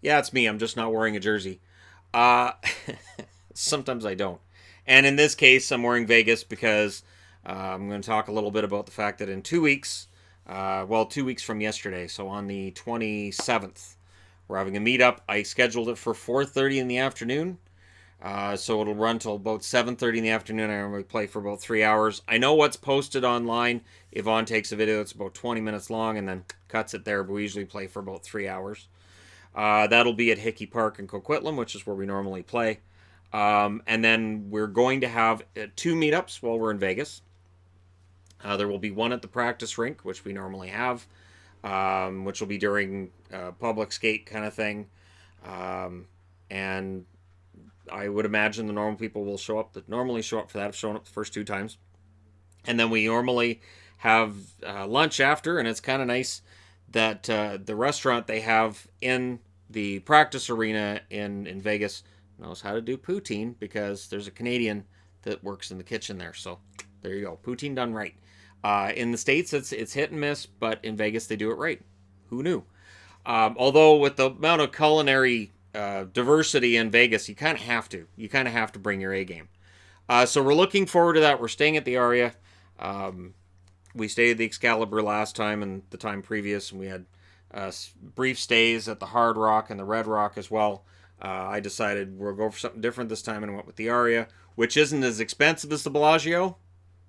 Yeah, it's me. I'm just not wearing a jersey. Uh, Sometimes I don't. And in this case, I'm wearing Vegas because I'm going to talk a little bit about the fact that in 2 weeks, 2 weeks from yesterday, so on the 27th, we're having a meetup. I scheduled it for 4:30 in the afternoon. So it'll run till about 7:30 in the afternoon. I normally play for about 3 hours. I know what's posted online. Yvonne takes a video that's about 20 minutes long and then cuts it there, but we usually play for about 3 hours. That'll be at Hickey Park in Coquitlam, which is where we normally play. And then we're going to have two meetups while we're in Vegas. There will be one at the practice rink, which we normally have, which will be during public skate kind of thing. And I would imagine the normal people will show up that normally show up for that. Have shown up the first two times. And then we normally have lunch after, and it's kind of nice that the restaurant they have in the practice arena in Vegas knows how to do poutine because there's a Canadian that works in the kitchen there. So there you go, poutine done right. In the States, it's hit and miss, but in Vegas they do it right. Who knew? Although with the amount of culinary diversity in Vegas, you kind of have to. You kind of have to bring your A game. So we're looking forward to that. We're staying at the Aria. We stayed at the Excalibur last time and the time previous, and we had brief stays at the Hard Rock and the Red Rock as well. I decided we'll go for something different this time and went with the Aria, which isn't as expensive as the Bellagio.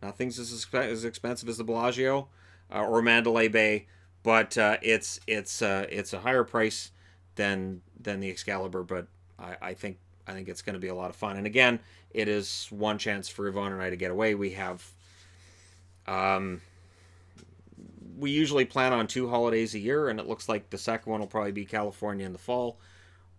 Nothing's as expensive as the Bellagio or Mandalay Bay, but it's a higher price than the Excalibur. But I think it's going to be a lot of fun. And again, it is one chance for Yvonne and I to get away. We usually plan on 2 holidays a year, and it looks like the second one will probably be California in the fall.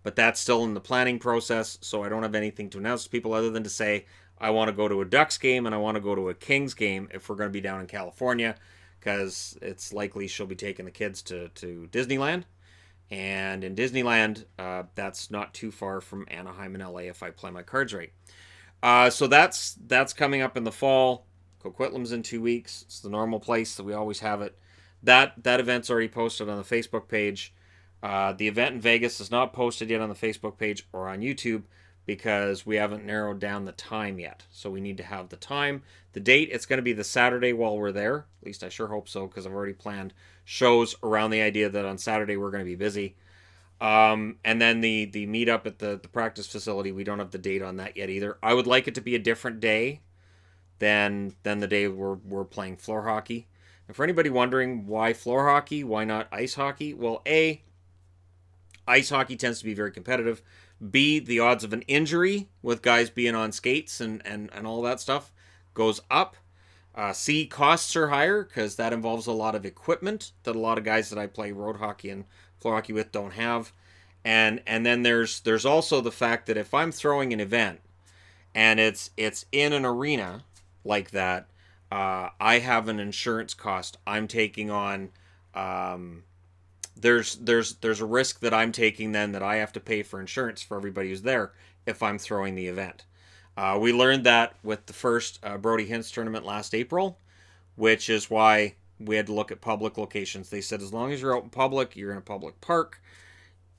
But that's still in the planning process, so I don't have anything to announce to people other than to say I want to go to a Ducks game and I want to go to a Kings game if we're going to be down in California, because it's likely she'll be taking the kids to Disneyland. And in Disneyland, that's not too far from Anaheim and LA if I play my cards right. So that's coming up in the fall. Coquitlam's in 2 weeks. It's the normal place that we always have it. That event's already posted on the Facebook page. The event in Vegas is not posted yet on the Facebook page or on YouTube because we haven't narrowed down the time yet. So we need to have the time. The date, it's going to be the Saturday while we're there. At least I sure hope so, because I've already planned shows around the idea that on Saturday we're going to be busy. And then the meetup at the practice facility, we don't have the date on that yet either. I would like it to be a different day than the day we're playing floor hockey. And for anybody wondering why floor hockey, why not ice hockey? Well, ice hockey tends to be very competitive. B, the odds of an injury with guys being on skates and all that stuff goes up. C, costs are higher because that involves a lot of equipment that a lot of guys that I play road hockey and floor hockey with don't have. And then there's also the fact that if I'm throwing an event and it's in an arena like that, I have an insurance cost I'm taking on. There's a risk that I'm taking then that I have to pay for insurance for everybody who's there if I'm throwing the event. We learned that with the first Brody Hintz tournament last April, which is why we had to look at public locations. They said as long as you're out in public, you're in a public park,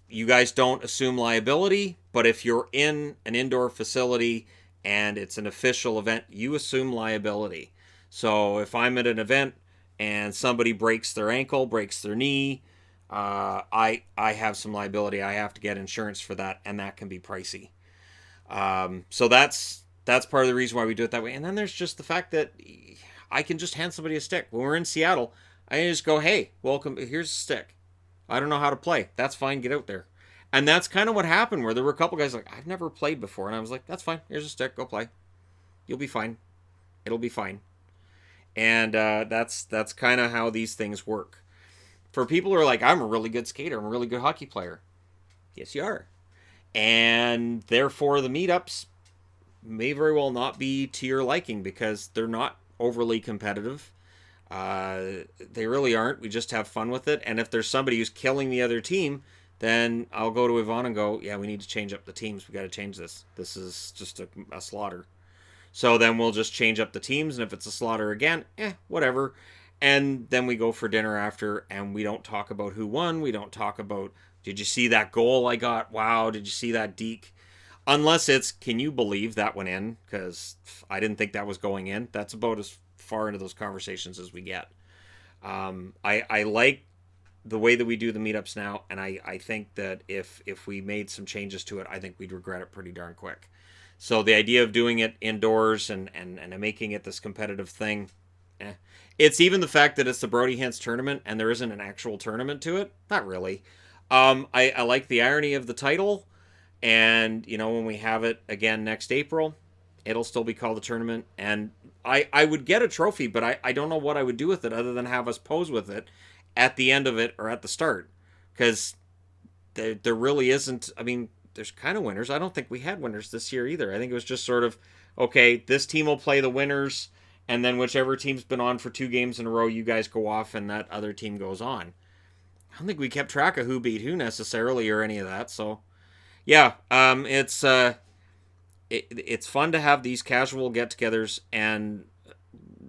you guys don't assume liability, but if you're in an indoor facility and it's an official event, you assume liability. So if I'm at an event and somebody breaks their ankle, breaks their knee, I have some liability. I have to get insurance for that, and that can be pricey. So that's part of the reason why we do it that way. And then there's just the fact that I can just hand somebody a stick. When we're in Seattle, I can just go, "Hey, welcome. Here's a stick. I don't know how to play. That's fine. Get out there." And that's kind of what happened. Where there were a couple guys like, "I've never played before," and I was like, "That's fine. Here's a stick. Go play. You'll be fine. It'll be fine." And that's kind of how these things work. For people who are like, "I'm a really good skater. I'm a really good hockey player." Yes, you are. And therefore, the meetups may very well not be to your liking because they're not overly competitive. They really aren't. We just have fun with it. And if there's somebody who's killing the other team, then I'll go to Yvonne and go, "Yeah, we need to change up the teams. We got to change this. This is just a slaughter." So then we'll just change up the teams. And if it's a slaughter again, whatever. And then we go for dinner after, and we don't talk about who won. We don't talk about, did you see that goal I got? Wow, did you see that deke? Unless it's, can you believe that went in? Because I didn't think that was going in. That's about as far into those conversations as we get. I like the way that we do the meetups now, and I think that if we made some changes to it, I think we'd regret it pretty darn quick. So the idea of doing it indoors and making it this competitive thing, eh. It's even the fact that it's the Brody Hintz tournament and there isn't an actual tournament to it. Not really. I like the irony of the title, and when we have it again next April, it'll still be called a tournament, and I would get a trophy, but I don't know what I would do with it other than have us pose with it at the end of it or at the start, because there really isn't. I mean, there's kind of winners. I don't think we had winners this year either. I think it was just sort of, okay, this team will play the winners, and then whichever team's been on for 2 games in a row, you guys go off, and that other team goes on. I don't think we kept track of who beat who necessarily or any of that. So yeah, it's fun to have these casual get-togethers, and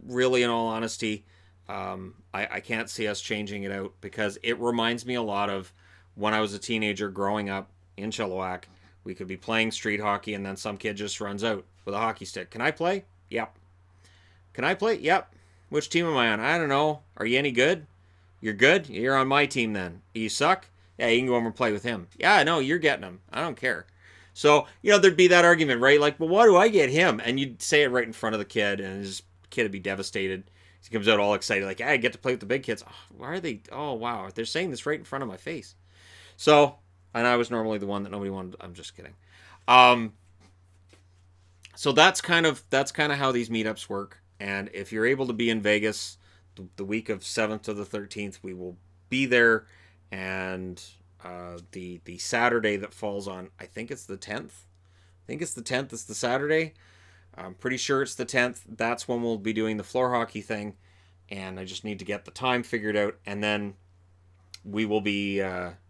really, in all honesty, I can't see us changing it out, because it reminds me a lot of when I was a teenager growing up in Chilliwack. We could be playing street hockey, and then some kid just runs out with a hockey stick. Can I play? Yep. Can I play? Yep. Which team am I on? I don't know. Are you any good? You're good? You're on my team then. You suck? Yeah, you can go over and play with him. Yeah, no, you're getting him. I don't care. So, there'd be that argument, right? Like, well, why do I get him? And you'd say it right in front of the kid, and his kid would be devastated. He comes out all excited, like, I get to play with the big kids. Oh, why are they? Oh, wow. They're saying this right in front of my face. So, and I was normally the one that nobody wanted. I'm just kidding. Um, so that's kind of how these meetups work. And if you're able to be in Vegas the week of 7th to the 13th, we will be there. And the Saturday that falls on, I think it's the 10th. I think it's the 10th. It's the Saturday. I'm pretty sure it's the 10th. That's when we'll be doing the floor hockey thing. And I just need to get the time figured out. And then we will be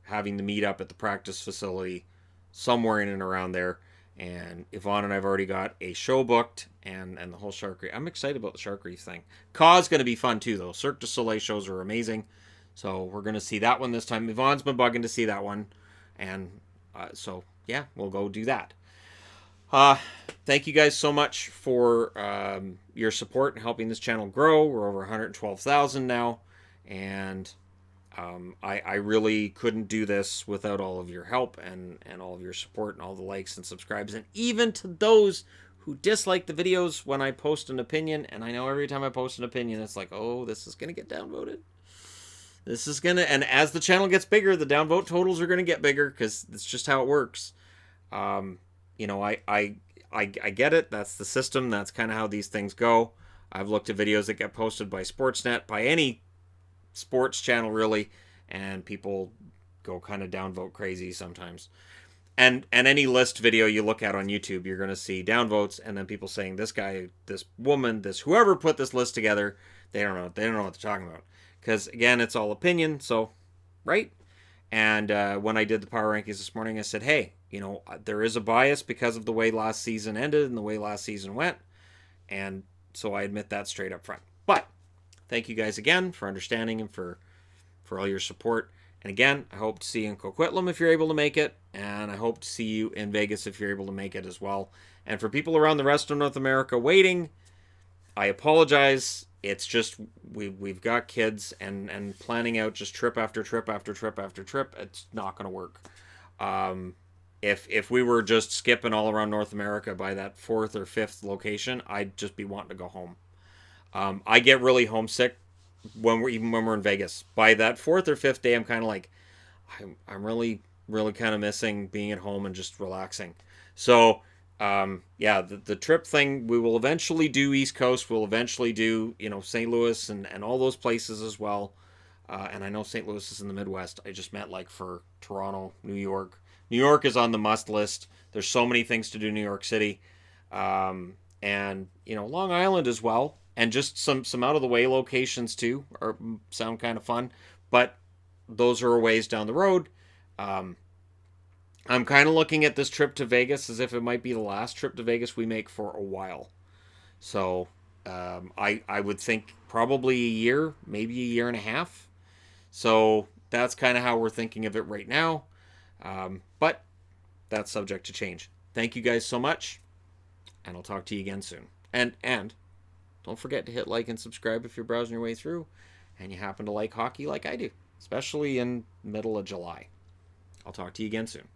having the meetup at the practice facility somewhere in and around there. And Yvonne and I've already got a show booked, and the whole Shark Reef. I'm excited about the Shark Reef thing. Ca's going to be fun too, though. Cirque du Soleil shows are amazing. So we're going to see that one this time. Yvonne's been bugging to see that one. And so, yeah, we'll go do that. Thank you guys so much for your support and helping this channel grow. We're over 112,000 now. And I really couldn't do this without all of your help and all of your support and all the likes and subscribes. And even to those who dislike the videos when I post an opinion. And I know every time I post an opinion, it's like, oh, this is going to get downvoted. This is going to, and as the channel gets bigger, the downvote totals are going to get bigger, because it's just how it works. I get it. That's the system. That's kind of how these things go. I've looked at videos that get posted by Sportsnet, by any sports channel really, and people go kind of downvote crazy sometimes. And any list video you look at on YouTube, you're going to see downvotes, and then people saying, this guy, this woman, this whoever put this list together, they don't know what they're talking about. Because again, it's all opinion. So, right? And when I did the power rankings this morning, I said, hey, there is a bias because of the way last season ended and the way last season went. And so I admit that straight up front. But thank you guys again for understanding and for all your support. And again, I hope to see you in Coquitlam if you're able to make it. And I hope to see you in Vegas if you're able to make it as well. And for people around the rest of North America waiting, I apologize. It's just we've got kids, and planning out just trip after trip after trip after trip, it's not going to work. If we were just skipping all around North America by that 4th or 5th location, I'd just be wanting to go home. I get really homesick when we're in Vegas. By that 4th or 5th day, I'm kind of like, I'm really kind of missing being at home and just relaxing. So yeah, the trip thing, we will eventually do East Coast. We'll eventually do, St. Louis and all those places as well. And I know St. Louis is in the Midwest. I just meant like for Toronto, New York. New York is on the must list. There's so many things to do in New York City. And, Long Island as well. And just some out of the way locations too sound kind of fun. But those are a ways down the road. I'm kind of looking at this trip to Vegas as if it might be the last trip to Vegas we make for a while. So I would think probably a year, maybe a year and a half. So that's kind of how we're thinking of it right now. But that's subject to change. Thank you guys so much, and I'll talk to you again soon. And don't forget to hit like and subscribe if you're browsing your way through and you happen to like hockey like I do, especially in middle of July. I'll talk to you again soon.